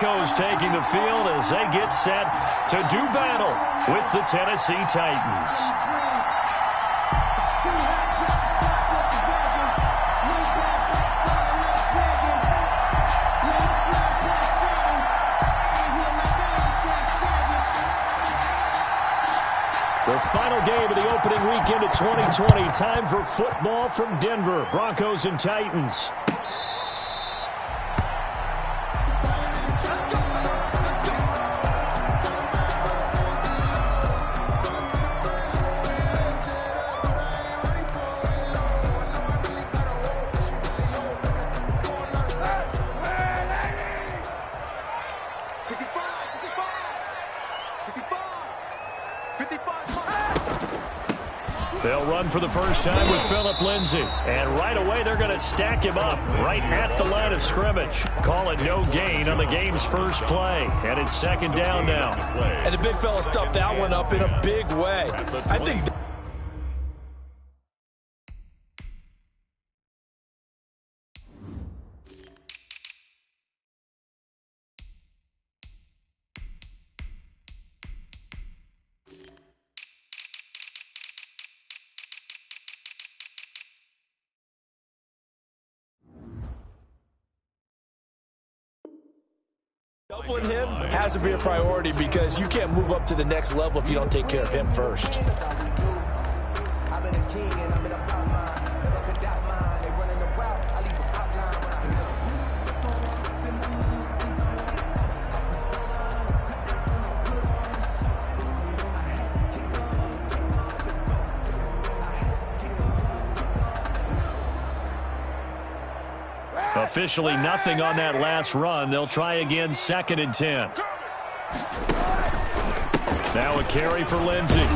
Broncos taking the field as they get set to do battle with the Tennessee Titans. The final game of the opening weekend of 2020. Time for football from Denver. Broncos and Titans. They'll run for the first time with Phillip Lindsay. And right away, they're going to stack him up right at the line of scrimmage. Call it no gain on the game's first play. And it's second down now. And the big fella stuffed that one up in a big way. I think... Doubling him has to be a priority because you can't move up to the next level if you don't take care of him first. Officially nothing on that last run. They'll try again, 2nd and 10. Now a carry for Lindsay.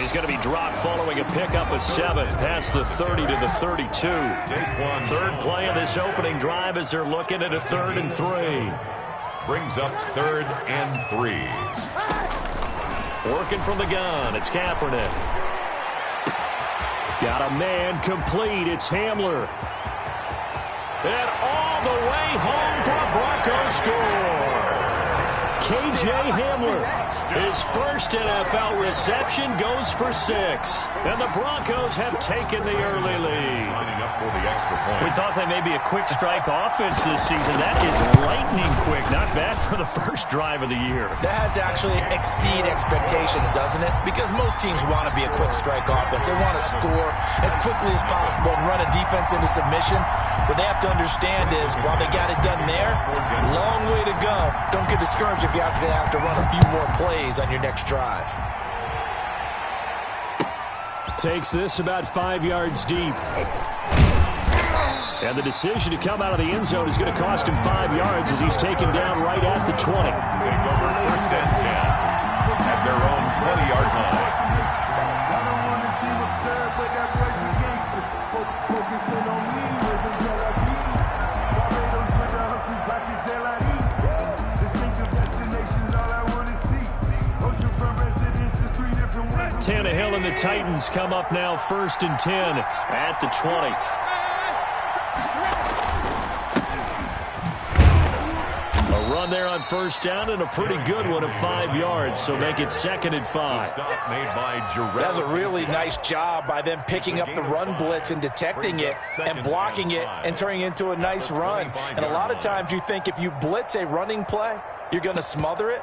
He's going to be dropped following a pickup of 7 past the 30 to the 32. Third play of this opening drive as they're looking at a 3rd and 3. Brings up 3rd and 3. Working from the gun, it's Kaepernick. Got a man complete, it's Hamler. And all the way home for a Broncos score. K.J. Hamler, his first NFL reception goes for 6. And the Broncos have taken the early lead. Lining up for the extra point. We thought that may be a quick strike offense this season. That is lightning quick. Not bad for the first drive of the year. That has to actually exceed expectations, doesn't it? Because most teams want to be a quick strike offense. They want to score as quickly as possible and run a defense into submission. What they have to understand is, while they got it done there, long way to go. Don't get discouraged if you have to run a few more plays on your next drive. Takes this about 5 yards deep. And the decision to come out of the end zone is going to cost him 5 yards as he's taken down right at the 20. Take over 1st and 10 at their own 20-yard line. Tannehill and the Titans come up now 1st and 10 at the 20. A run there on 1st down and a pretty good one of 5 yards, so make it 2nd and 5. That's a really nice job by them picking up the run blitz and detecting it and blocking it and turning it into a nice run. And a lot of times you think if you blitz a running play, you're going to smother it.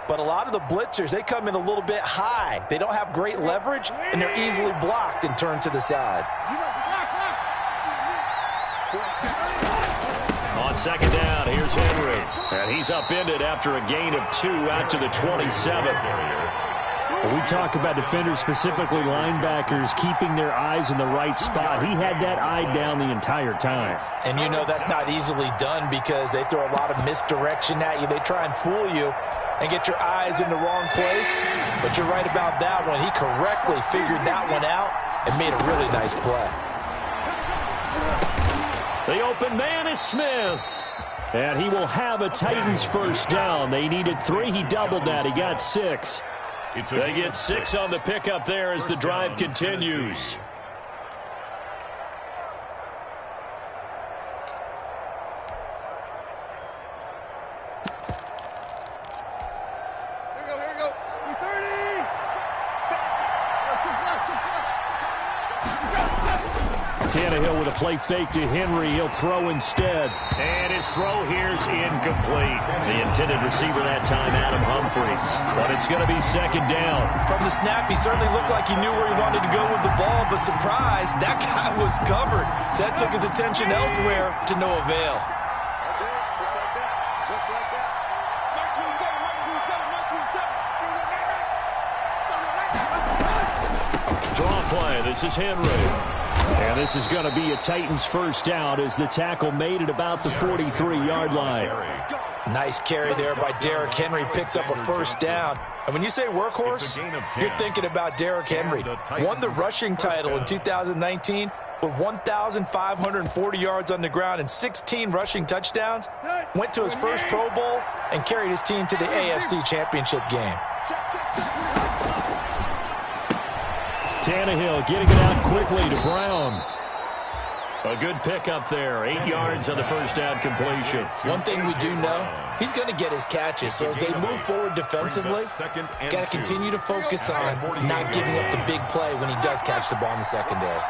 But a lot of the blitzers, they come in a little bit high. They don't have great leverage, and they're easily blocked and turned to the side. On 2nd down, here's Henry. And he's upended after a gain of 2 out to the 27. We talk about defenders, specifically linebackers, keeping their eyes in the right spot. He had that eye down the entire time. And you know that's not easily done because they throw a lot of misdirection at you. They try and fool you and get your eyes in the wrong place. But you're right about that one. He correctly figured that one out and made a really nice play. The open man is Smith. And he will have a Titans first down. They needed 3. He doubled that. He got 6. They get 6 on the pickup there as the drive continues. Tannehill with a play fake to Henry. He'll throw instead. And his throw here's incomplete. The intended receiver that time, Adam Humphries. But it's going to be second down. From the snap, he certainly looked like he knew where he wanted to go with the ball, but surprise, that guy was covered. So that took his attention elsewhere to no avail. Draw play. This is Henry. And this is going to be a Titans first down as the tackle made it about the 43-yard line. Nice carry there by Derrick Henry. Picks up a first down. And when you say workhorse, you're thinking about Derrick Henry. Won the rushing title in 2019 with 1,540 yards on the ground and 16 rushing touchdowns. Went to his first Pro Bowl and carried his team to the AFC Championship game. Tannehill getting it out quickly to Brown. A good pickup there. 8 yards on the first down completion. One thing we do know, he's going to get his catches. So as they move forward defensively, got to continue to focus on not giving up the big play when he does catch the ball in the secondary.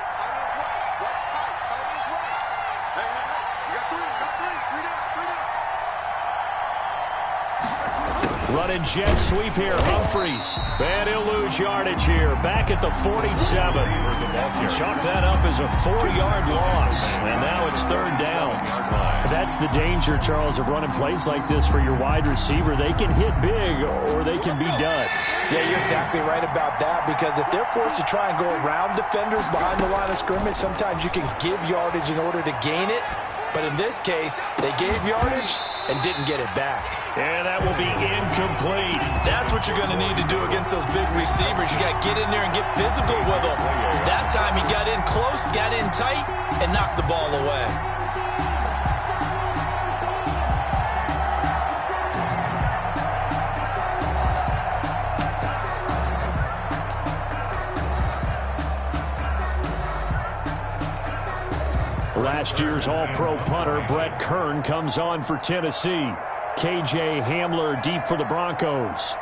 Running jet sweep here, Humphries. And he'll lose yardage here. Back at the 47. Chalk that up as a 4-yard loss. And now it's third down. That's the danger, Charles, of running plays like this for your wide receiver. They can hit big or they can be duds. Yeah, you're exactly right about that, because if they're forced to try and go around defenders behind the line of scrimmage, sometimes you can give yardage in order to gain it. But in this case, they gave yardage and didn't get it back. And that will be incomplete. That's what you're going to need to do against those big receivers. You got to get in there and get physical with them. That time he got in close, got in tight, and knocked the ball away. Last year's All-Pro punter Brett Kern comes on for Tennessee. KJ Hamler deep for the Broncos.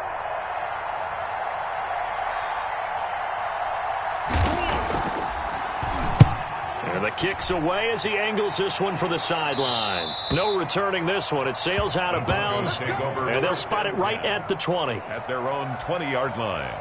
And the kick's away as he angles this one for the sideline. No returning this one. It sails out of bounds, and they'll spot it right at the 20. At their own 20-yard line.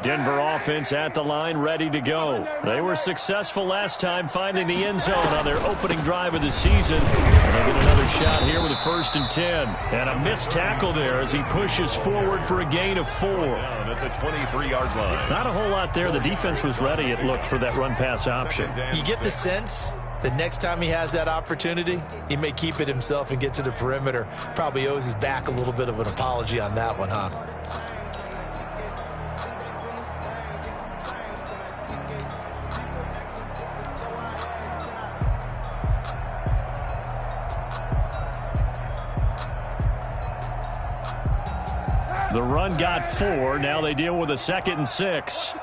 Denver offense at the line, ready to go. They were successful last time finding the end zone on their opening drive of the season. And they get another shot here with a 1st and 10. And a missed tackle there as he pushes forward for a gain of 4. Down at the 23-yard line. Not a whole lot there. The defense was ready, it looked, for that run-pass option. You get the sense that next time he has that opportunity, he may keep it himself and get to the perimeter. Probably owes his back a little bit of an apology on that one, huh? The run got 4. Now they deal with a 2nd and 6.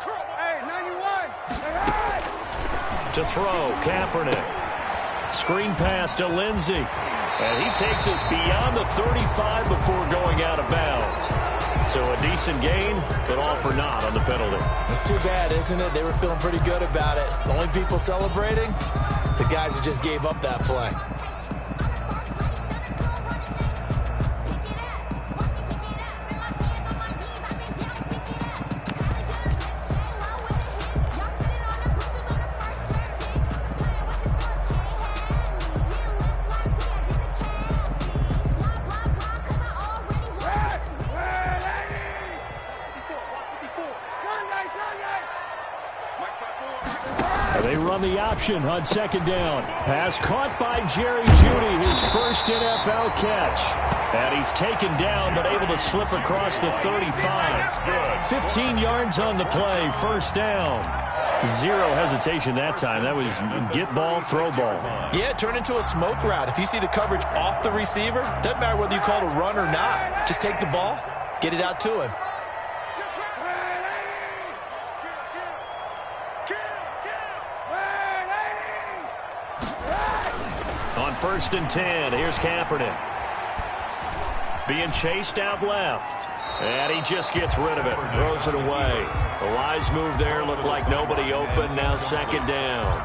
To throw, Kaepernick. Screen pass to Lindsey. And he takes us beyond the 35 before going out of bounds. So a decent gain, but all for naught on the penalty. It's too bad, isn't it? They were feeling pretty good about it. The only people celebrating, the guys who just gave up that play. They run the option on 2nd down. Pass caught by Jerry Jeudy, his first NFL catch. And he's taken down, but able to slip across the 35. 15 yards on the play, 1st down. Zero hesitation that time. That was get ball, throw ball. Yeah, it turned into a smoke route. If you see the coverage off the receiver, doesn't matter whether you call it a run or not. Just take the ball, get it out to him. On 1st and 10, here's Kaepernick. Being chased out left. And he just gets rid of it. Throws it away. A wise move there. Looked like nobody open. Now 2nd down.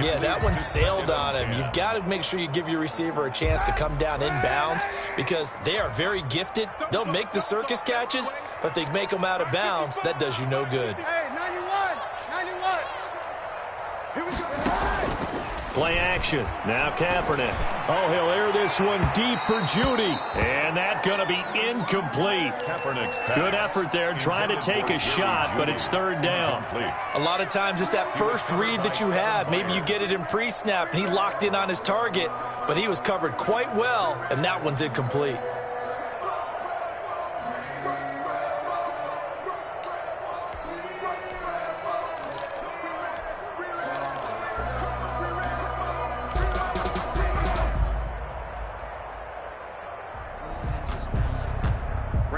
Yeah, that one sailed on him. You've got to make sure you give your receiver a chance to come down inbounds because they are very gifted. They'll make the circus catches, but they make them out of bounds. That does you no good. Hey, 91. Here we go. Play action. Now Kaepernick. Oh, he'll air this one deep for Judy. And that's going to be incomplete. Good effort there trying to take a shot, but it's 3rd down. A lot of times it's that first read that you have. Maybe you get it in pre-snap, and he locked in on his target, but he was covered quite well, and that one's incomplete.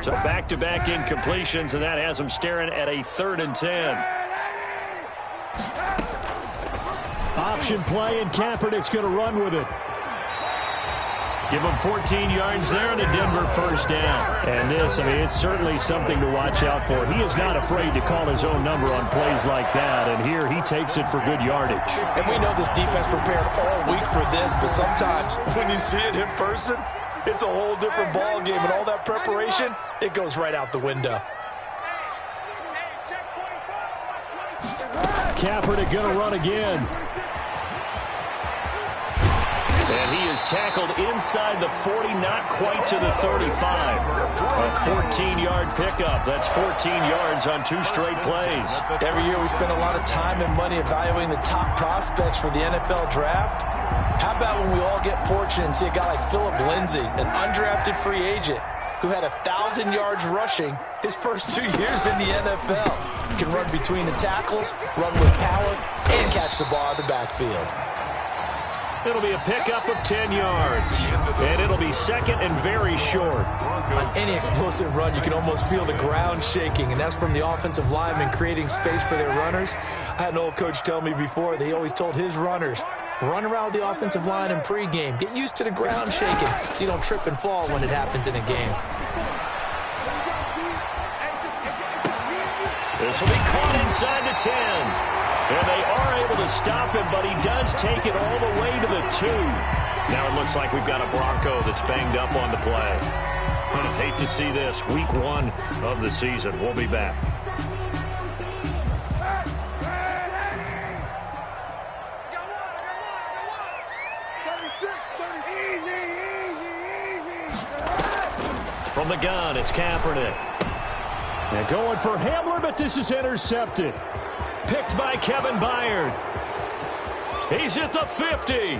So back-to-back incompletions, and that has him staring at a 3rd and 10. Option play, and Kaepernick's going to run with it. Give him 14 yards there and a Denver 1st down. And this, I mean, it's certainly something to watch out for. He is not afraid to call his own number on plays like that, and here he takes it for good yardage. And we know this defense prepared all week for this, but sometimes when you see it in person, it's a whole different ball game, and all that preparation, it goes right out the window. Kaepernick going to run again. And he is tackled inside the 40, not quite to the 35. A 14-yard pickup. That's 14 yards on 2 straight plays. Every year we spend a lot of time and money evaluating the top prospects for the NFL draft. How about when we all get fortunate and see a guy like Phillip Lindsay, an undrafted free agent who had 1,000 yards rushing his first 2 years in the NFL. He can run between the tackles, run with power, and catch the ball out of the backfield. It'll be a pickup of 10 yards. And it'll be 2nd and very short. On any explosive run, you can almost feel the ground shaking, and that's from the offensive linemen creating space for their runners. I had an old coach tell me before, they always told his runners, run around the offensive line in pregame. Get used to the ground shaking so you don't trip and fall when it happens in a game. This will be caught inside the 10. And they are able to stop him, but he does take it all the way to the 2. Now it looks like we've got a Bronco that's banged up on the play. Hate to see this. Week 1 of the season. We'll be back. From the gun, it's Kaepernick. And going for Hamler, but this is intercepted. Picked by Kevin Byard. He's at the 50.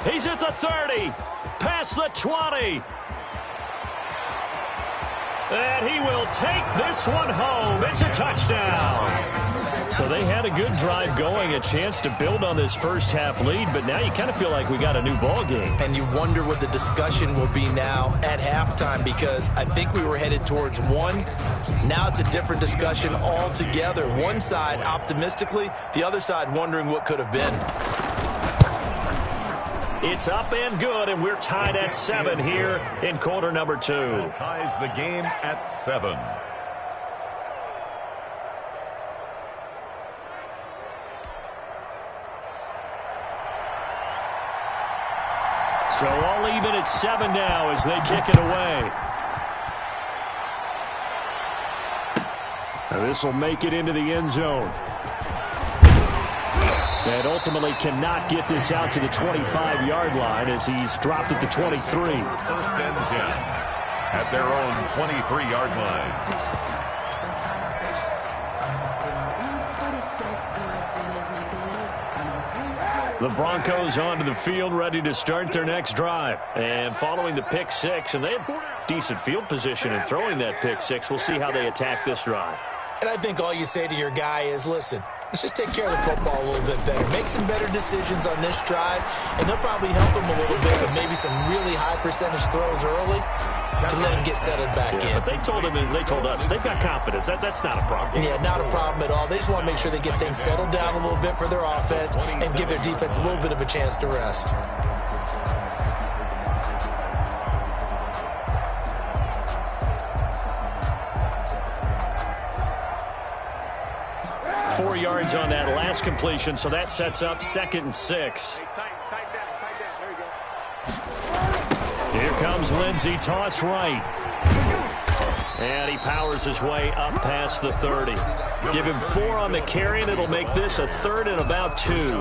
He's at the 30. Past the 20. And he will take this one home. It's a touchdown. So they had a good drive going, a chance to build on this first half lead, but now you kind of feel like we got a new ball game. And you wonder what the discussion will be now at halftime, because I think we were headed towards 1. Now it's a different discussion altogether. One side optimistically, the other side wondering what could have been. It's up and good, and we're tied at 7 here in quarter number 2. That ties the game at 7. So all even at 7 now as they kick it away. Now this will make it into the end zone. And ultimately cannot get this out to the 25-yard line as he's dropped at the 23. 1st and 10 at their own 23-yard line. The Broncos onto the field, ready to start their next drive. And following the pick 6, and they have decent field position in throwing that pick 6. We'll see how they attack this drive. And I think all you say to your guy is, listen, let's just take care of the football a little bit better. Make some better decisions on this drive, and they'll probably help him a little bit with maybe some really high percentage throws early to let him get settled back in. But they told us they've got confidence. That's not a problem. Yeah, not a problem at all. They just want to make sure they get things settled down a little bit for their offense and give their defense a little bit of a chance to rest. Four yards on that last completion, so that sets up 2nd and 6. Here comes Lindsey, toss right. And he powers his way up past the 30. Give him 4 on the carry, and it'll make this a 3rd and about 2.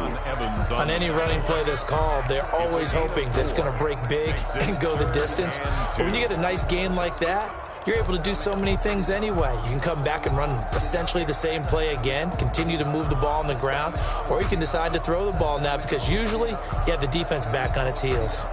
On any running play that's called, they're always hoping that it's going to break big and go the distance. But when you get a nice gain like that, you're able to do so many things anyway. You can come back and run essentially the same play again, continue to move the ball on the ground, or you can decide to throw the ball now because usually you have the defense back on its heels.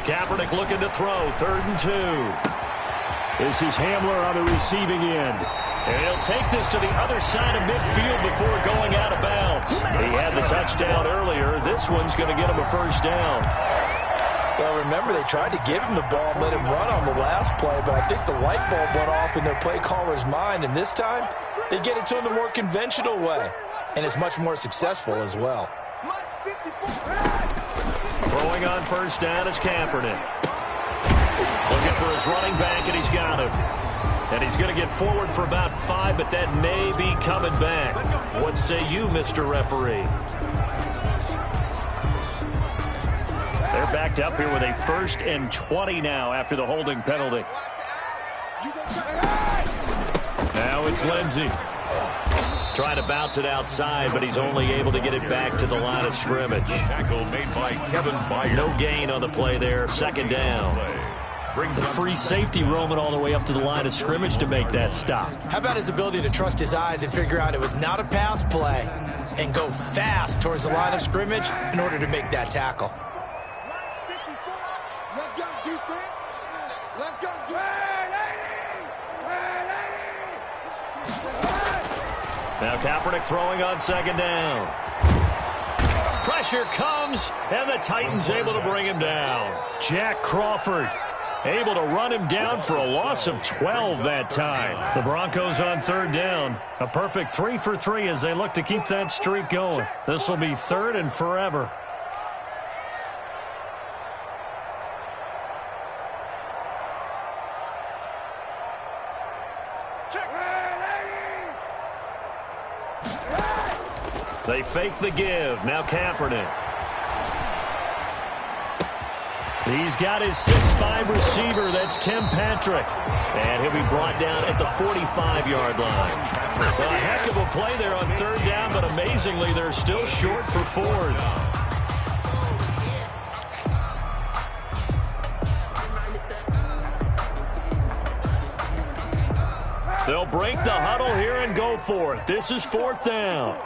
Kaepernick looking to throw, 3rd and 2. This is Hamler on the receiving end. And he'll take this to the other side of midfield before going out of bounds. He had the touchdown earlier. This one's going to get him a 1st down. Well, remember, they tried to give him the ball and let him run on the last play, but I think the light bulb went off in their play caller's mind, and this time they get it to him the more conventional way, and it's much more successful as well. Throwing on 1st down is Kaepernick. Looking for his running back, and he's got him. And he's going to get forward for about 5, but that may be coming back. What say you, Mr. Referee? They're backed up here with a 1st and 20 now after the holding penalty. Now it's Lindsey. Trying to bounce it outside, but he's only able to get it back to the line of scrimmage. Tackle made by Kevin Byard. No gain on the play there. 2nd down. The free safety roaming all the way up to the line of scrimmage to make that stop. How about his ability to trust his eyes and figure out it was not a pass play and go fast towards the line of scrimmage in order to make that tackle? Let's go, defense. Let's go, Now Kaepernick throwing on 2nd down. Pressure comes, and the Titans able to bring him down. Jack Crawford able to run him down for a loss of 12 that time. The Broncos on 3rd down. A perfect 3 for 3 as they look to keep that streak going. This will be 3rd and forever. They fake the give. Now Kaepernick. He's got his 6'5 receiver. That's Tim Patrick. And he'll be brought down at the 45-yard line. A heck of a play there on 3rd down, but amazingly, they're still short for 4th. They'll break the huddle here and go for it. This is 4th down.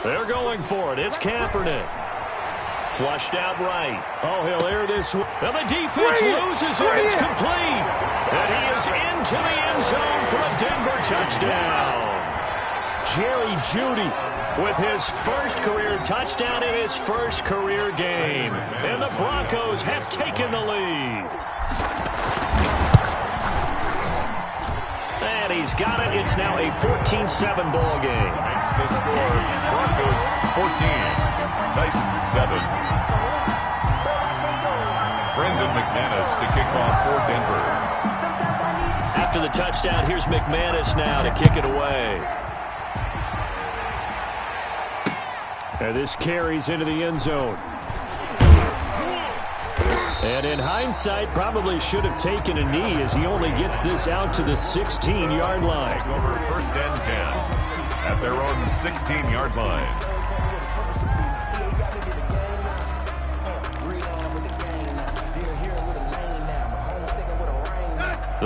They're going for it. It's Kaepernick. Flushed out right. Oh, he'll air this one. And the defense loses it. It's complete. And he is into the end zone for a Denver touchdown. Jerry Jeudy with his 1st career touchdown in his 1st career game. And the Broncos have taken the lead. And he's got it. It's now a 14-7 ball game. Makes the score. Broncos 14, Titans 7. Brendan McManus to kick off for Denver. After the touchdown, here's McManus now to kick it away. And this carries into the end zone. And in hindsight, probably should have taken a knee as he only gets this out to the 16-yard line. Take over 1st and 10 at their own 16-yard line.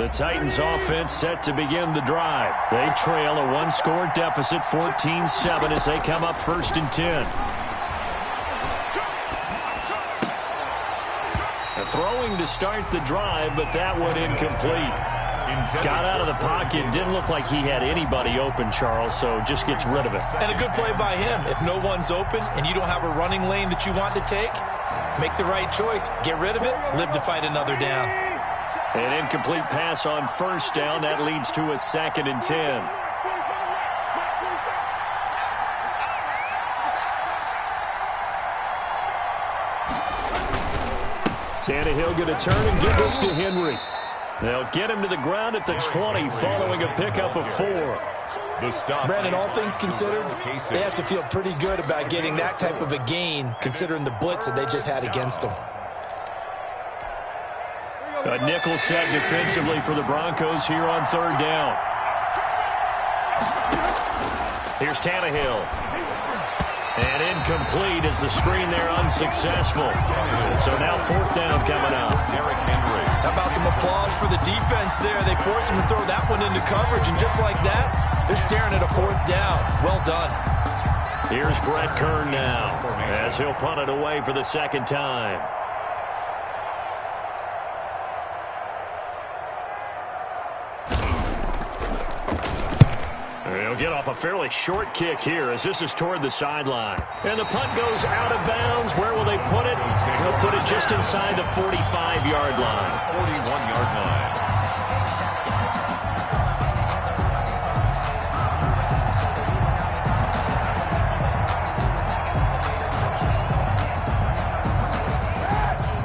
The Titans offense set to begin the drive. They trail a one-score deficit, 14-7, as they come up 1st and 10. Throwing to start the drive, but that one incomplete. Got out of the pocket. Didn't look like he had anybody open, Charles, so just gets rid of it. And a good play by him. If no one's open and you don't have a running lane that you want to take, make the right choice. Get rid of it. Live to fight another down. An incomplete pass on 1st down. That leads to a 2nd and 10. Tannehill going to turn and give this to Henry. They'll get him to the ground at the 20 following a pickup of 4. Brandon, all things considered, they have to feel pretty good about getting that type of a gain considering the blitz that they just had against them. A nickel set defensively for the Broncos here on 3rd down. Here's Tannehill. And incomplete as the screen there unsuccessful. So now 4th down coming up. How about some applause for the defense there? They forced him to throw that one into coverage, and just like that, they're staring at a 4th down. Well done. Here's Brett Kern now as he'll punt it away for the 2nd time. He'll get off a fairly short kick here as this is toward the sideline. And the punt goes out of bounds. Where will they put it? They'll put it just inside the 45-yard line. 41-yard line.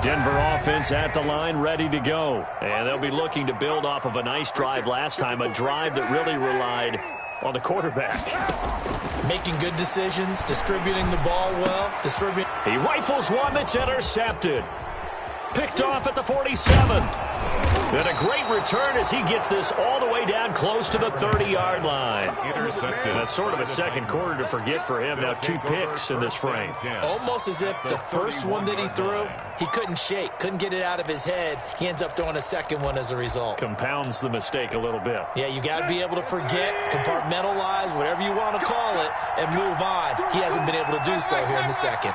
Denver offense at the line, ready to go. And they'll be looking to build off of a nice drive last time, a drive that really relied on the quarterback. Making good decisions, distributing the ball well. He rifles one that's intercepted. Picked off at the 47. And a great return as he gets this all the way down close to the 30-yard line. Intercepted. That's sort of a second quarter to forget for him. Now 2 picks in this frame. Almost as if the first one that he threw, he couldn't shake, couldn't get it out of his head. He ends up throwing a second one as a result. Compounds the mistake a little bit. Yeah, you got to be able to forget, compartmentalize, whatever you want to call it, and move on. He hasn't been able to do so here in the second.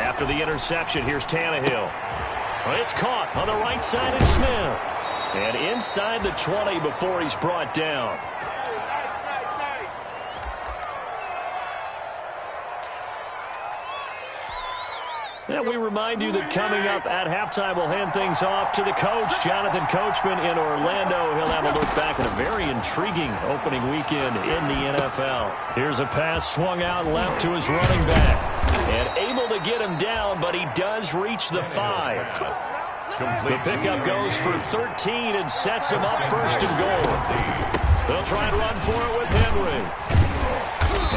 After the interception, here's Tannehill. It's caught on the right side of Smith. And inside the 20 before he's brought down. And we remind you that coming up at halftime, we'll hand things off to the coach, Jonathan Coachman in Orlando. He'll have a look back at a very intriguing opening weekend in the NFL. Here's a pass swung out left to his running back. And able to get him down, but he does reach the 5. The pickup goes for 13 and sets him up 1st and goal. They'll try and run for it with Henry.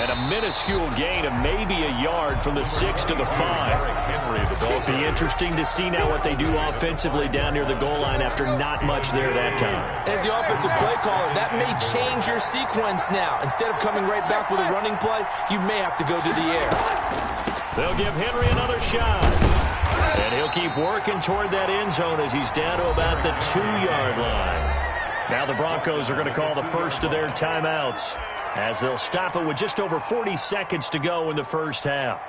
And a minuscule gain of maybe a yard from the 6 to the 5. It'll be interesting to see now what they do offensively down near the goal line after not much there that time. As the offensive play caller, that may change your sequence now. Instead of coming right back with a running play, you may have to go to the air. They'll give Henry another shot. And he'll keep working toward that end zone as he's down to about the 2-yard line. Now the Broncos are going to call the first of their timeouts, as they'll stop it with just over 40 seconds to go in the first half.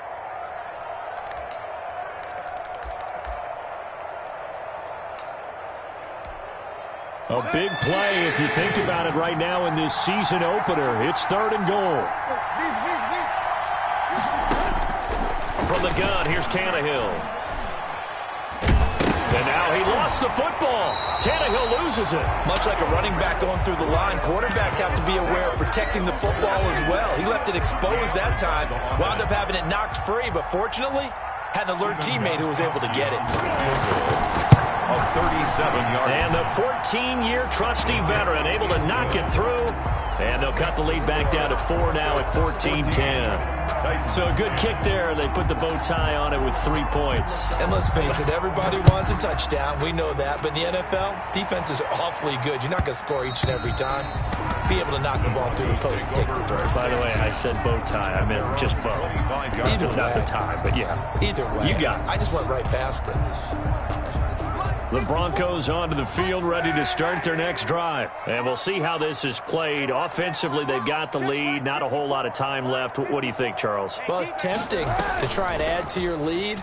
A big play if you think about it right now in this season opener. It's 3rd and goal. From the gun, here's Tannehill. And now he lost the football. Tannehill loses it. Much like a running back going through the line, quarterbacks have to be aware of protecting the football as well. He left it exposed that time, wound up having it knocked free, but fortunately, had an alert teammate who was able to get it. A 37-yard. And the 14-year trusty veteran able to knock it through And they'll cut the lead back down to 4 now at 14-10. So a good kick there. They put the bow tie on it with 3 points. And let's face it, everybody wants a touchdown. We know that. But in the NFL, defenses are awfully good. You're not going to score each and every time. Be able to knock the ball through the post and take the throw. By the way, I said bow tie. I meant just bow. Either way. Not the tie, but yeah. Either way. You got it. I just went right past it. The Broncos onto the field, ready to start their next drive. And we'll see how this is played. Offensively, they've got the lead. Not a whole lot of time left. What do you think, Charles? Well, it's tempting to try and add to your lead,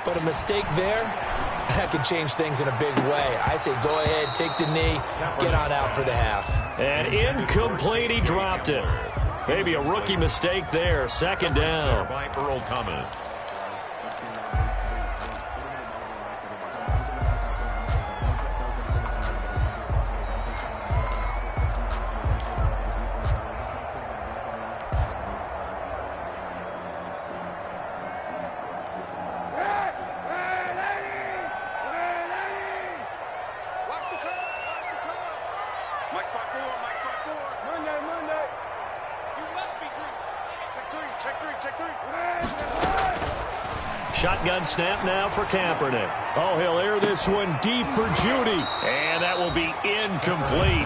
but a mistake there, that could change things in a big way. I say go ahead, take the knee, get on out for the half. And incomplete, he dropped it. Maybe a rookie mistake there. Second down. By Earl Thomas. Shotgun snap now for Kaepernick. Oh, he'll air this one deep for Judy. And that will be incomplete.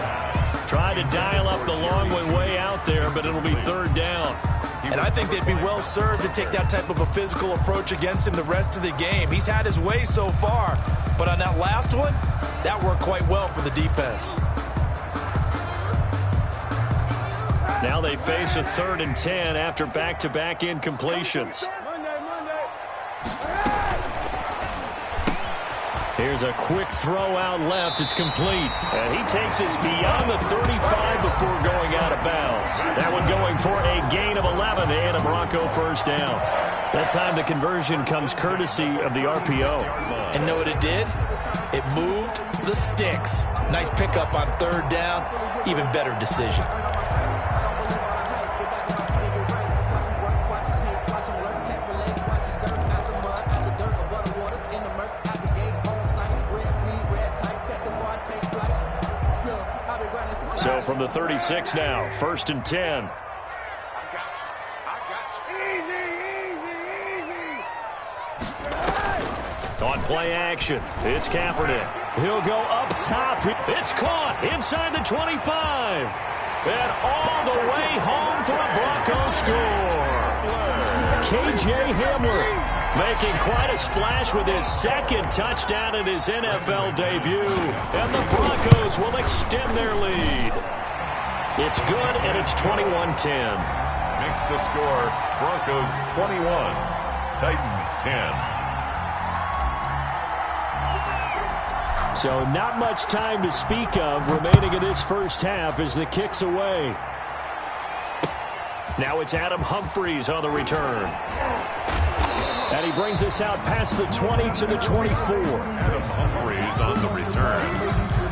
Tried to dial up the long way out there, but it'll be third down. And I think they'd be well served to take that type of a physical approach against him the rest of the game. He's had his way so far, but on that last one, that worked quite well for the defense. Now they face a 3rd and 10 after back-to-back incompletions. Here's a quick throw out left. It's complete. And he takes us beyond the 35 before going out of bounds. That one going for a gain of 11 and a Bronco first down. That time the conversion comes courtesy of the RPO. And know what it did? It moved the sticks. Nice pickup on 3rd down. Even better decision. So from the 36 now, 1st and 10. On play action, it's Kaepernick. He'll go up top. It's caught inside the 25. And all the way home for a Broncos score. KJ Hamler making quite a splash with his 2nd touchdown in his NFL debut. And the Broncos will extend their lead. It's good, and it's 21-10. Makes the score Broncos 21, Titans 10. So not much time to speak of remaining in this first half as the kick's away. Now it's Adam Humphries on the return. And he brings us out past the 20 to the 24. Adam Humphries on the return.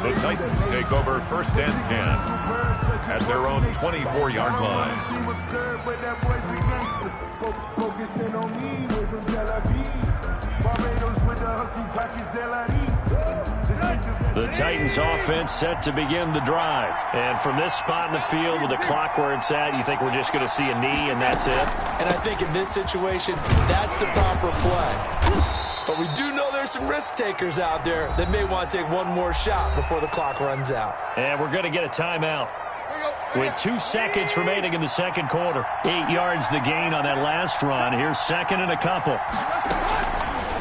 The Titans take over 1st and 10 at their own 24-yard line. The Titans offense set to begin the drive. And from this spot in the field with the clock where it's at, you think we're just going to see a knee and that's it? And I think in this situation, that's the proper play. But we do know there's some risk takers out there that may want to take one more shot before the clock runs out. And we're going to get a timeout with 2 seconds remaining in the second quarter. 8 yards the gain on that last run. Here's 2nd and a couple.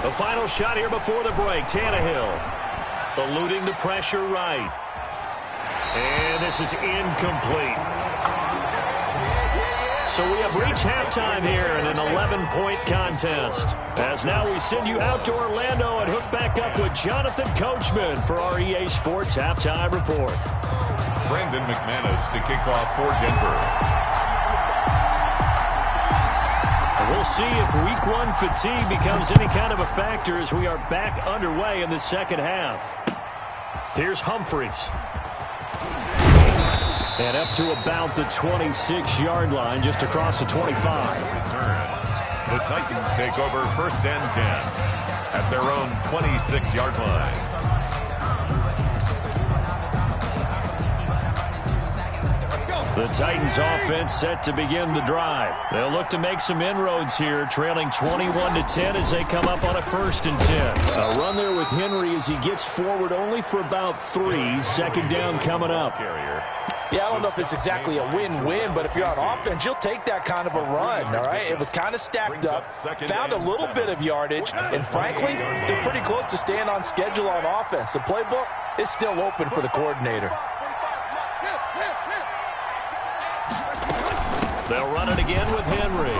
The final shot here before the break. Tannehill eluding the pressure right. And this is incomplete. So we have reached halftime here in an 11-point contest. As now we send you out to Orlando and hook back up with Jonathan Coachman for our EA Sports Halftime Report. Brandon McManus to kick off for Denver. We'll see if Week 1 fatigue becomes any kind of a factor as we are back underway in the second half. Here's Humphries. And up to about the 26-yard line, just across the 25. The Titans take over 1st and 10 at their own 26-yard line. The Titans offense set to begin the drive. They'll look to make some inroads here, trailing 21-10 as they come up on a 1st and 10. A run there with Henry as he gets forward only for about 3. 2nd down coming up. Yeah, I don't know if it's exactly a win-win, but if you're on offense, you'll take that kind of a run, all right? It was kind of stacked up, found a little bit of yardage, and frankly, they're pretty close to staying on schedule on offense. The playbook is still open for the coordinator. They'll run it again with Henry.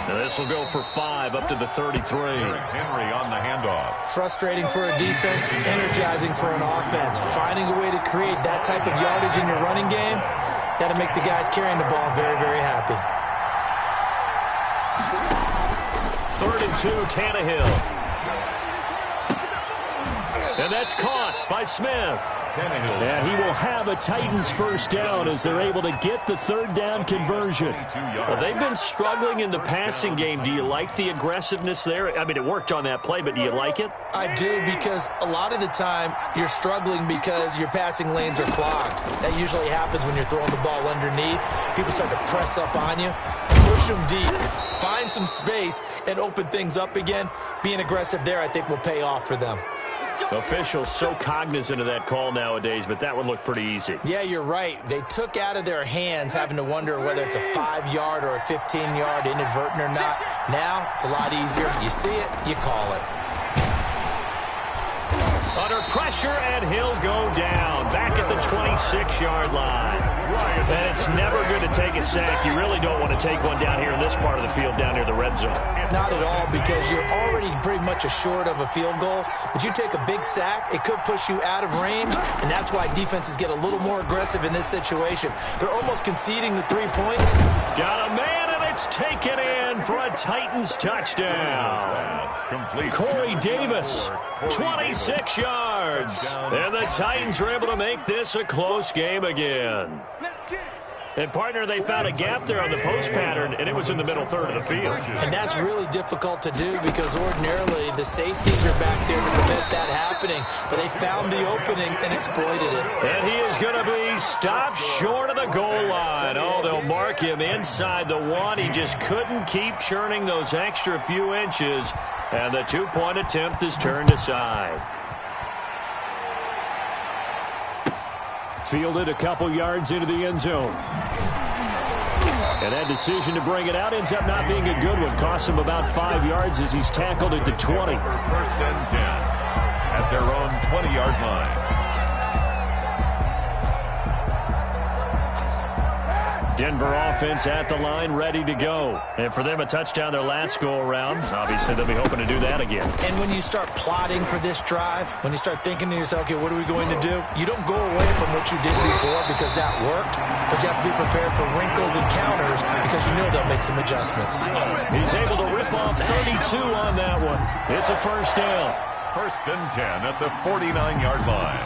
And this will go for 5 up to the 33. Henry on the handoff. Frustrating for a defense, energizing for an offense. Finding a way to create that type of yardage in your running game, that'll make the guys carrying the ball very, very happy. 3rd and 2, Tannehill. And that's caught by Smith. And he will have a Titans 1st down as they're able to get the 3rd down conversion. Well, they've been struggling in the passing game. Do you like the aggressiveness there? I mean, it worked on that play, but do you like it? I do, because a lot of the time you're struggling because your passing lanes are clogged. That usually happens when you're throwing the ball underneath. People start to press up on you, push them deep, find some space, and open things up again. Being aggressive there, I think, will pay off for them. Officials so cognizant of that call nowadays, but that one looked pretty easy. Yeah, you're right. They took out of their hands having to wonder whether it's a 5-yard or a 15-yard inadvertent or not. Now, it's a lot easier. You see it, you call it. Under pressure, and he'll go down. Back at the 26-yard line. And it's never good to take a sack. You really don't want to take one down here in this part of the field, down near the red zone. Not at all, because you're already pretty much assured of a field goal. But you take a big sack, it could push you out of range, and that's why defenses get a little more aggressive in this situation. They're almost conceding the 3 points. Got a man, and it's taken in for a Titans touchdown. Corey Davis, 26 yards. And the Titans are able to make this a close game again. And, partner, they found a gap there on the post pattern, and it was in the middle third of the field. And that's really difficult to do because ordinarily the safeties are back there to prevent that happening. But they found the opening and exploited it. And he is going to be stopped short of the goal line. Oh, they'll mark him inside the 1. He just couldn't keep churning those extra few inches. And the 2-point attempt is turned aside. Fielded a couple yards into the end zone. And that decision to bring it out ends up not being a good one. Costs him about 5 yards as he's tackled at the 20. 1st and 10 at their own 20-yard line. Denver offense at the line, ready to go. And for them, a touchdown their last go-around. Obviously, they'll be hoping to do that again. And when you start plotting for this drive, when you start thinking to yourself, okay, what are we going to do? You don't go away from what you did before because that worked, but you have to be prepared for wrinkles and counters because you know they'll make some adjustments. He's able to rip off 32 on that one. It's a 1st down. 1st and 10 at the 49-yard line.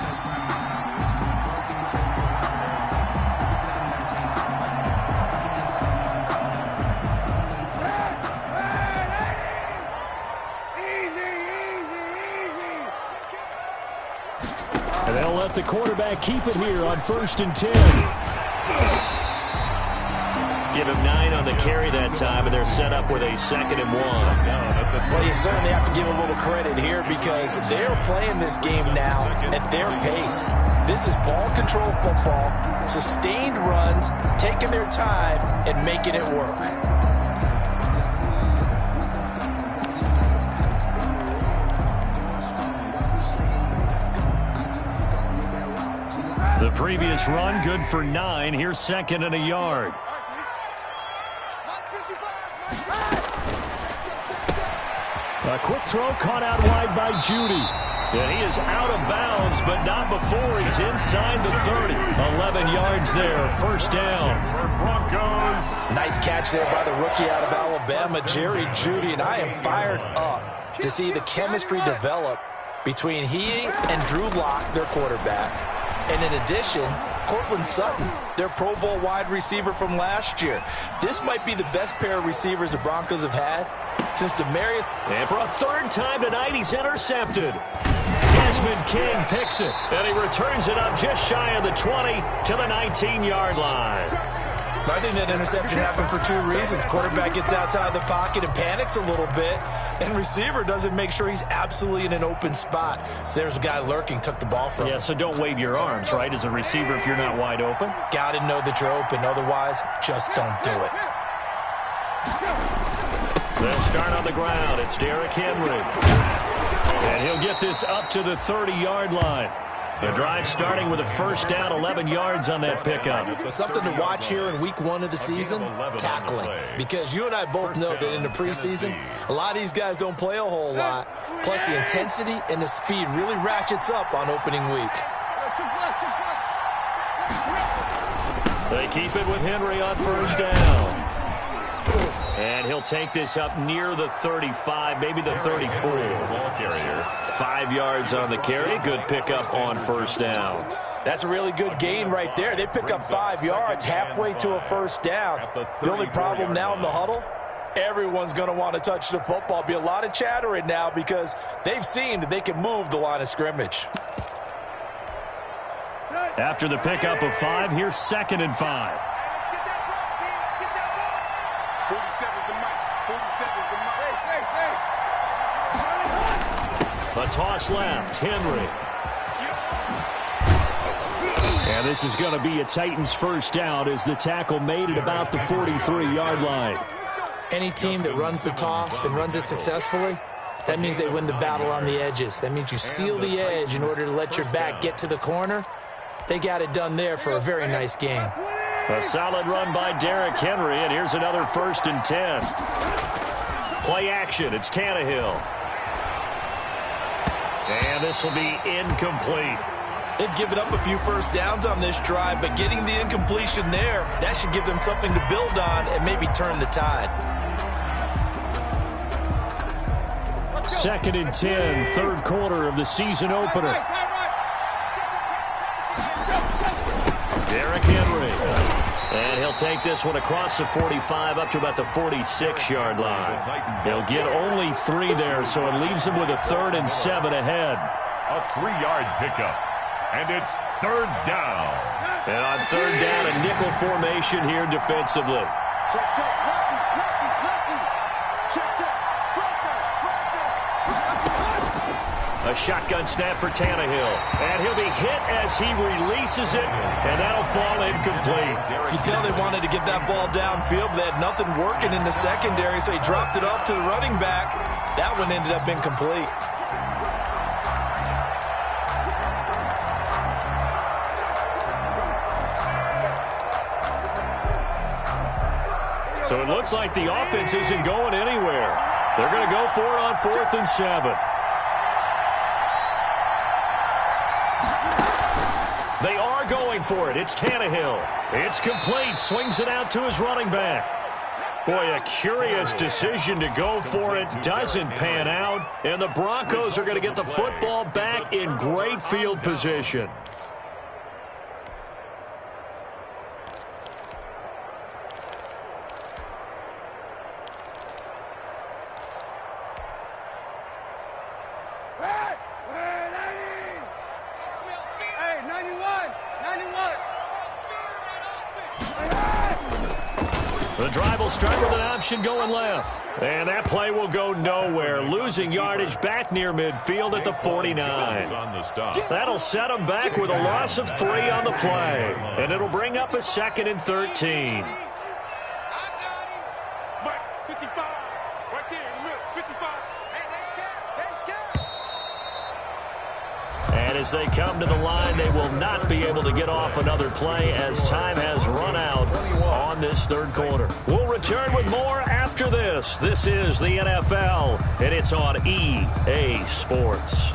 And they'll let the quarterback keep it here on 1st and 10. Give him 9 on the carry that time, and they're set up with a 2nd and 1. Well, you certainly have to give a little credit here because they're playing this game now at their pace. This is ball control football, sustained runs, taking their time, and making it work. The previous run, good for 9. Here's 2nd and a yard. A quick throw caught out wide by Judy. And he is out of bounds, but not before he's inside the 30. 11 yards there, 1st down. Broncos. Nice catch there by the rookie out of Alabama, Jerry Judy, and I am fired up to see the chemistry develop between he and Drew Lock, their quarterback. And in addition, Cortland Sutton, their Pro Bowl wide receiver from last year. This might be the best pair of receivers the Broncos have had since Demarius. And for a 3rd time tonight, he's intercepted. Desmond King picks it, and he returns it up just shy of the 20 to the 19-yard line. I think that interception happened for two reasons. Quarterback gets outside the pocket and panics a little bit, and receiver doesn't make sure he's absolutely in an open spot. So there's a guy lurking, took the ball from him. Yeah, so don't wave your arms, right, as a receiver if you're not wide open. Got to know that you're open. Otherwise, just don't do it. They'll start on the ground. It's Derrick Henry. And he'll get this up to the 30-yard line. The drive starting with a first down, 11 yards on that pickup. Something to watch here in week 1 of the season, tackling. Because you and I both know that in the preseason, a lot of these guys don't play a whole lot. Plus, the intensity and the speed really ratchets up on opening week. They keep it with Henry on first down. And he'll take this up near the 35, maybe the 34. Ball carrier. 5 yards on the carry. Good pickup on first down. That's a really good gain right there. They pick up 5 yards halfway to a first down. The only problem now in the huddle, everyone's going to want to touch the football. Be a lot of chattering now because they've seen that they can move the line of scrimmage. After the pickup of 5, here's 2nd and 5. 47's the mic. 47's the mic. A toss left. Henry. And this is going to be a Titans first down as the tackle made it about the 43-yard line. Any team that runs the toss and runs it successfully, that means they win the battle on the edges. That means you seal the edge in order to let your back get to the corner. They got it done there for a very nice gain. A solid run by Derrick Henry, and here's another 1st and 10. Play action. It's Tannehill. And this will be incomplete. They've given up a few first downs on this drive, but getting the incompletion there, that should give them something to build on and maybe turn the tide. 2nd and 10, 3rd quarter of the season opener. Derrick Henry. And he'll take this one across the 45 up to about the 46-yard line. He'll get only 3 there, so it leaves him with a 3rd and 7 ahead. A 3-yard pickup. And it's 3rd down. And on 3rd down, a nickel formation here defensively. Check, check, A shotgun snap for Tannehill. And he'll be hit as he releases it, and that'll fall incomplete. You can tell they wanted to get that ball downfield, but they had nothing working in the secondary, so he dropped it off to the running back. That one ended up incomplete. So it looks like the offense isn't going anywhere. They're going to go for it on 4th and 7. They are going for it. It's Tannehill. It's complete. Swings it out to his running back. Boy, a curious decision to go for it. Doesn't pan out. And the Broncos are going to get the football back in great field position. The drive will start with an option going left. And that play will go nowhere. Losing yardage back near midfield at the 49. That'll set them back with a loss of 3 on the play. And it'll bring up a 2nd and 13. And as they come to the line, they will not be able to get off another play as time has run out on this 3rd quarter. We'll return with more after this. This is the NFL, and it's on EA Sports.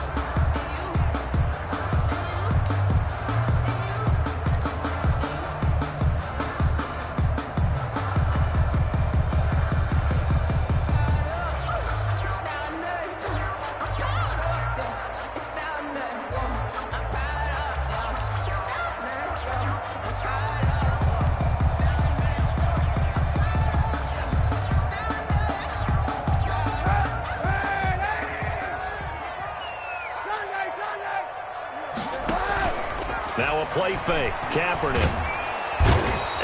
Now a play fake. Kaepernick.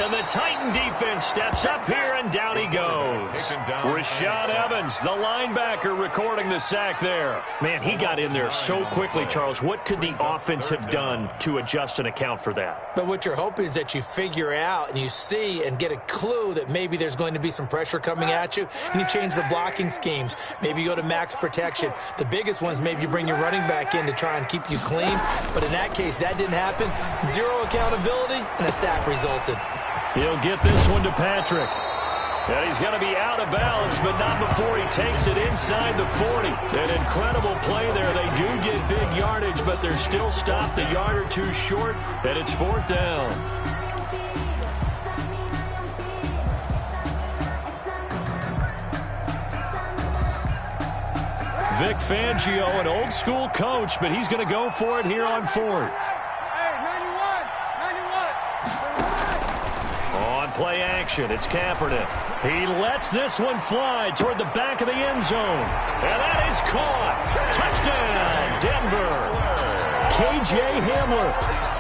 And the Titan defense steps up here, and down he goes. Rashad Evans, the linebacker, recording the sack there. Man, he got in there so quickly, Charles. What could the offense have done to adjust and account for that? But what you're hoping is that you figure out and you see and get a clue that maybe there's going to be some pressure coming at you, and you change the blocking schemes. Maybe you go to max protection. The biggest one is maybe you bring your running back in to try and keep you clean. But in that case, that didn't happen. Zero accountability, and a sack resulted. He'll get this one to Patrick. And he's going to be out of bounds, but not before he takes it inside the 40. An incredible play there. They do get big yardage, but they're still stopped a yard or two short, and it's 4th down. Vic Fangio, an old-school coach, but he's going to go for it here on 4th. On play action, it's Kaepernick. He lets this one fly toward the back of the end zone. And that is caught. Touchdown, Denver. K.J. Hamler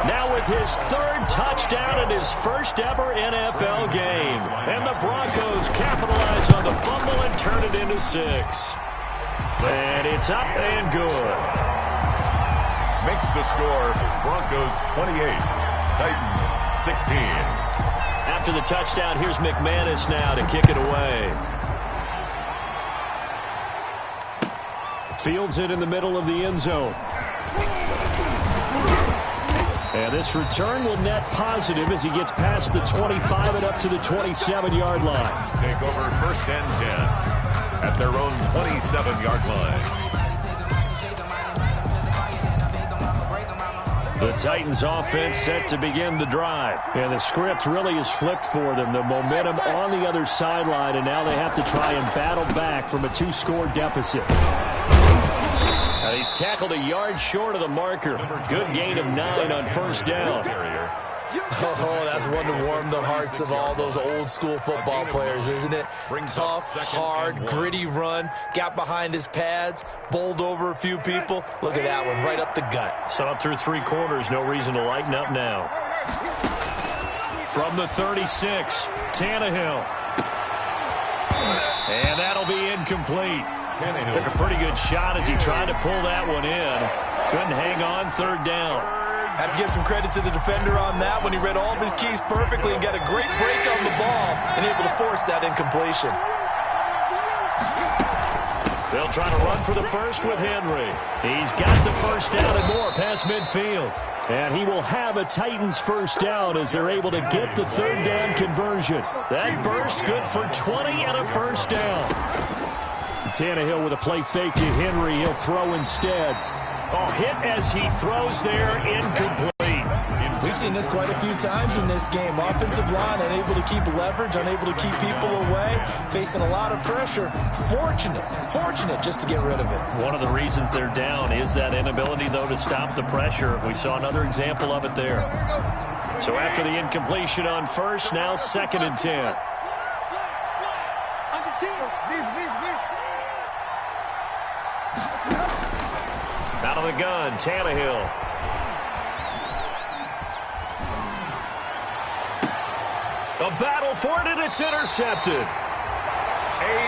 now with his 3rd touchdown in his first ever NFL game. And the Broncos capitalize on the fumble and turn it into 6. And it's up and good. Makes the score Broncos 28, Titans 16. After the touchdown, here's McManus now to kick it away. Fields it in the middle of the end zone. And this return will net positive as he gets past the 25 and up to the 27-yard line. Take over 1st and 10 at their own 27-yard line. The Titans offense set to begin the drive. And the script really is flipped for them. The momentum on the other sideline, and now they have to try and battle back from a 2-score deficit. And he's tackled a yard short of the marker. Good gain of 9 on 1st down. Oh, that's one to warm the hearts of all those old-school football players, isn't it? Tough, hard, gritty run, got behind his pads, bowled over a few people. Look at that one, right up the gut. Saw it through 3 quarters, no reason to lighten up now. From the 36, Tannehill. And that'll be incomplete. Took a pretty good shot as he tried to pull that one in. Couldn't hang on, 3rd down. Have to give some credit to the defender on that when he read all of his keys perfectly and got a great break on the ball and able to force that incompletion. They'll try to run for the first with Henry. He's got the 1st down and more past midfield. And he will have a Titans 1st down as they're able to get the 3rd down conversion. That burst good for 20 and a 1st down. Tannehill with a play fake to Henry. He'll throw instead. Oh, hit as he throws there, incomplete. We've seen this quite a few times in this game. Offensive line unable to keep leverage, unable to keep people away, facing a lot of pressure. Fortunate just to get rid of it. One of the reasons they're down is that inability, though, to stop the pressure. We saw another example of it there. So after the incompletion on 1st, now 2nd and 10. Out of the gun, Tannehill. A battle for it, and it's intercepted.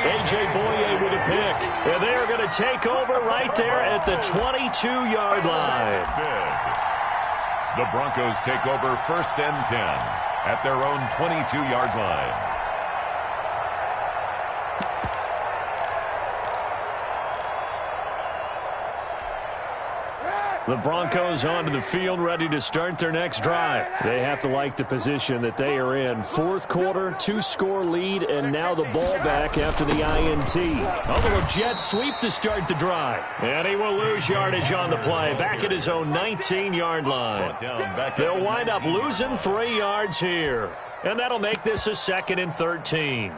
A.J. Boye with a pick. And they're going to take over right there at the 22-yard line. The Broncos take over 1st and 10 at their own 22-yard line. The Broncos onto the field, ready to start their next drive. They have to like the position that they are in. 4th quarter, 2-score lead, and now the ball back after the INT. A little jet sweep to start the drive. And he will lose yardage on the play, back at his own 19-yard line. They'll wind up losing 3 yards here. And that'll make this a 2nd and 13.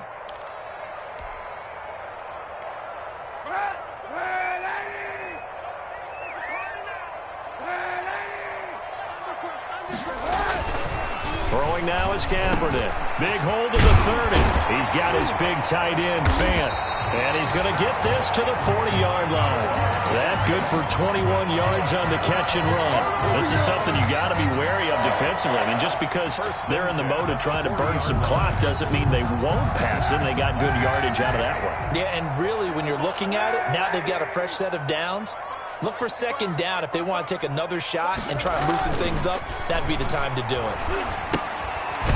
Throwing now is Kaepernick. Big hold of the 30. He's got his big tight end, Fant. And he's going to get this to the 40-yard line. That good for 21 yards on the catch and run. This is something you got to be wary of defensively. I mean, just because they're in the mode of trying to burn some clock doesn't mean they won't pass it. They got good yardage out of that one. Yeah, and really, when you're looking at it, now they've got a fresh set of downs. Look for second down. If they want to take another shot and try and loosen things up, that'd be the time to do it.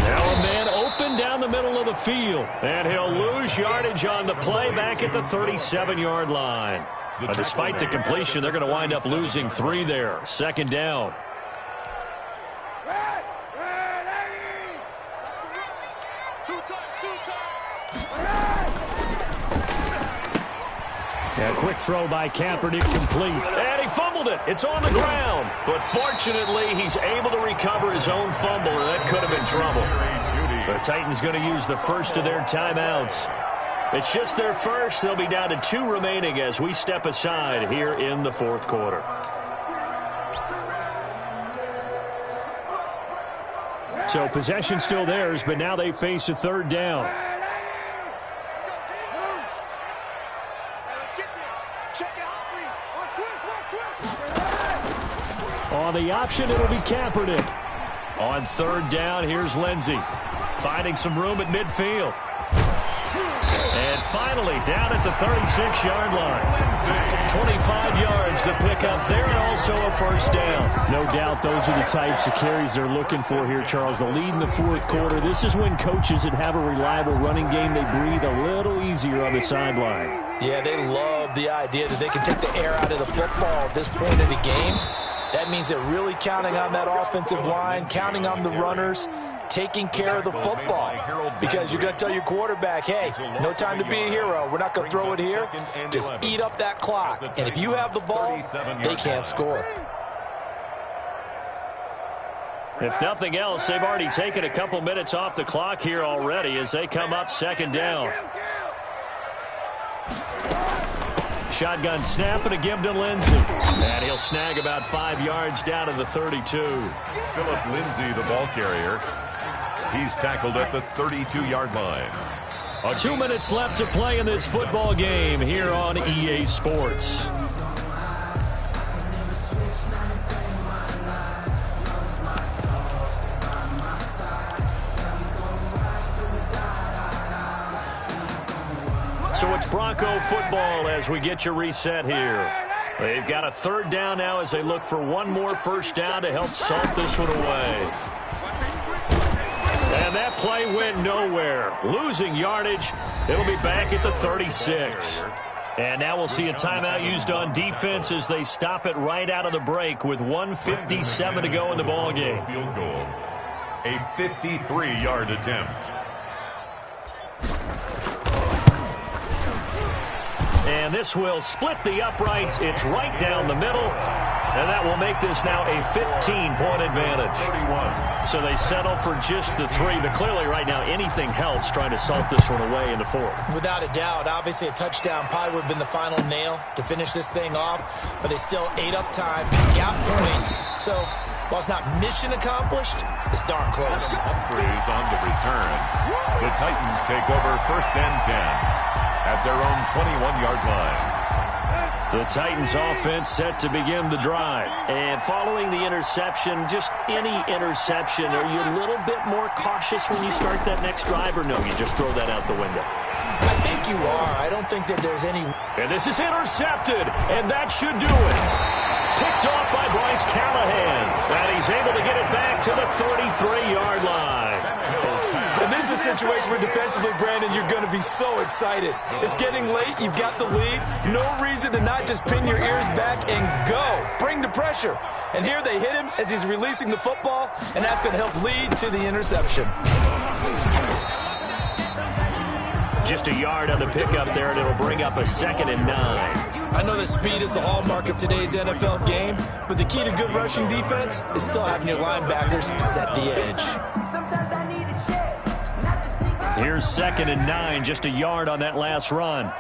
Now a man open down the middle of the field, and he'll lose yardage on the play back at the 37-yard line. But despite the completion, they're going to wind up losing 3 there. Second down. A quick throw by Kaepernick complete. And he fumbled it. It's on the ground. But fortunately, he's able to recover his own fumble, or that could have been trouble. The Titans going to use the first of their timeouts. It's just their first. They'll be down to 2 remaining as we step aside here in the fourth quarter. So possession still theirs, but now they face a third down. On the option, it'll be Kaepernick. On third down, here's Lindsey. Finding some room at midfield. And finally, down at the 36-yard line. 25 yards to pick up there, and also a first down. No doubt those are the types of carries they're looking for here, Charles. The lead in the fourth quarter. This is when coaches that have a reliable running game, they breathe a little easier on the sideline. Yeah, they love the idea that they can take the air out of the football at this point in the game. That means they're really counting on that offensive line, counting on the runners, taking care of the football. Because you're going to tell your quarterback, hey, no time to be a hero. We're not going to throw it here. Just eat up that clock. And if you have the ball, they can't score. If nothing else, they've already taken a couple minutes off the clock here already as they come up second down. Shotgun snap and a give to Lindsey. And he'll snag about 5 yards down to the 32. Philip Lindsey, the ball carrier. He's tackled at the 32-yard line. 2 minutes left to play in this football game here on EA Sports. So it's Bronco football as we get you reset here. They've got a third down now as they look for one more first down to help salt this one away. And that play went nowhere. Losing yardage. It'll be back at the 36. And now we'll see a timeout used on defense as they stop it right out of the break with 1:57 to go in the ballgame. Field goal. A 53-yard attempt. And this will split the uprights. It's right down the middle. And that will make this now a 15-point advantage. 31. So they settle for just the 3. But clearly right now anything helps trying to salt this one away in the fourth. Without a doubt. Obviously a touchdown probably would have been the final nail to finish this thing off. But they still ate up time, got points. So while it's not mission accomplished, it's darn close. Humphreys on the return. The Titans take over first and 10. At their own 21-yard line. The Titans offense set to begin the drive. And following the interception, just any interception, are you a little bit more cautious when you start that next drive, or no, you just throw that out the window? I think you are. I don't think that there's any... And this is intercepted, and that should do it. Picked off by Bryce Callahan. And he's able to get it back to the 33-yard line. And this is a situation where defensively, Brandon, you're going to be so excited. It's getting late. You've got the lead. No reason to not just pin your ears back and go. Bring the pressure. And here they hit him as he's releasing the football, and that's going to help lead to the interception. Just a yard on the pickup there, and it'll bring up a 2nd and 9. I know that speed is the hallmark of today's NFL game, but the key to good rushing defense is still having your linebackers set the edge. Here's 2nd and 9, just a yard on that last run.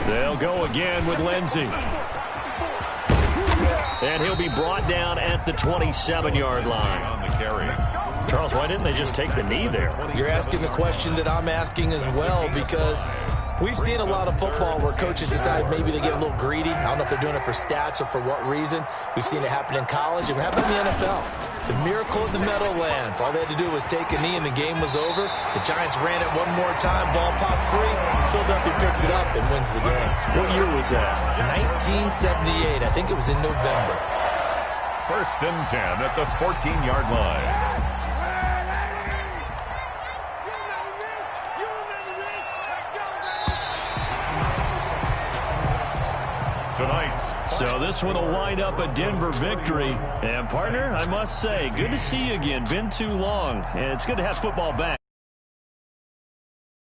They'll go again with Lindsey. And he'll be brought down at the 27-yard line. On the carry. Charles, why didn't they just take the knee there? You're asking the question that I'm asking as well, because We've seen a lot of football where coaches decide maybe they get a little greedy. I don't know if they're doing it for stats or for what reason. We've seen it happen in college. It happened in the NFL. The miracle of the Meadowlands. All they had to do was take a knee and the game was over. The Giants ran it one more time. Ball popped free. Philadelphia picks it up and wins the game. What year was that? 1978. I think it was in November. 1st and 10 at the 14-yard line. So this one will wind up a Denver victory. And, partner, I must say, good to see you again. Been too long. And it's good to have football back.